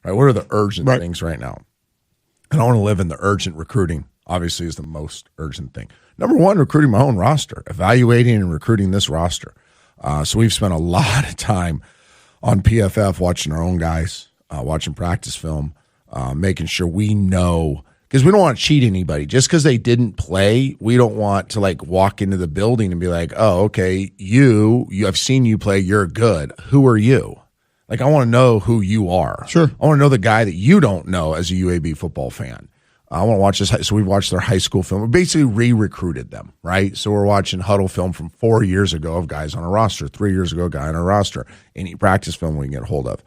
right? What are the urgent things right now? And I want to live in the urgent recruiting, obviously, is the most urgent thing. Number one, recruiting my own roster, evaluating and recruiting this roster. So we've spent a lot of time on PFF watching our own guys, watching practice film, making sure we know, because we don't want to cheat anybody. Just because they didn't play, we don't want to like walk into the building and be like, oh, okay, you I've seen you play, you're good. Who are you? Like, I want to know who you are. Sure. I want to know the guy that you don't know as a UAB football fan. I want to watch this. So we've watched their high school film. We basically re-recruited them, right? So we're watching huddle film from 4 years ago of guys on a roster, 3 years ago, guy on a roster, any practice film we can get a hold of.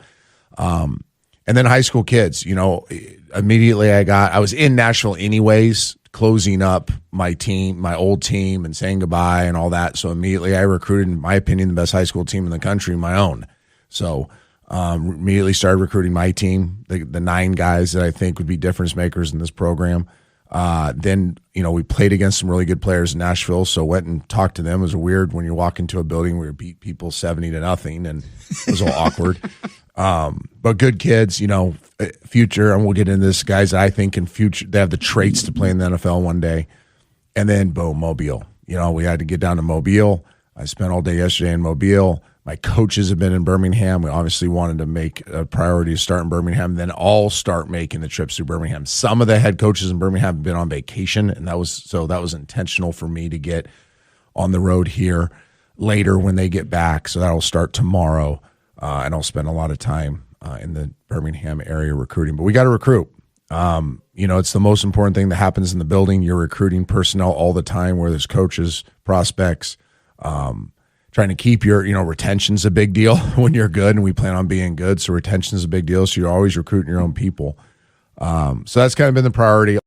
And then high school kids, immediately I was in Nashville anyways, closing up my team, my old team, and saying goodbye and all that. So immediately I recruited, in my opinion, the best high school team in the country, my own. So immediately started recruiting my team, the 9 guys that I think would be difference makers in this program. Then, we played against some really good players in Nashville, so went and talked to them. It was weird when you walk into a building where you beat people 70-0, and it was all awkward. But good kids, future, and we'll get into this, guys I think in future, they have the traits to play in the NFL one day. And then, boom, Mobile. We had to get down to Mobile. I spent all day yesterday in Mobile. My coaches have been in Birmingham. We obviously wanted to make a priority to start in Birmingham, then all start making the trips to Birmingham. Some of the head coaches in Birmingham have been on vacation, and that was intentional for me to get on the road here later when they get back. So that'll start tomorrow, and I'll spend a lot of time in the Birmingham area recruiting. But we got to recruit. It's the most important thing that happens in the building. You're recruiting personnel all the time, where there's coaches, prospects, trying to keep your, retention's a big deal when you're good, and we plan on being good. So retention is a big deal. So you're always recruiting your own people. So that's kind of been the priority.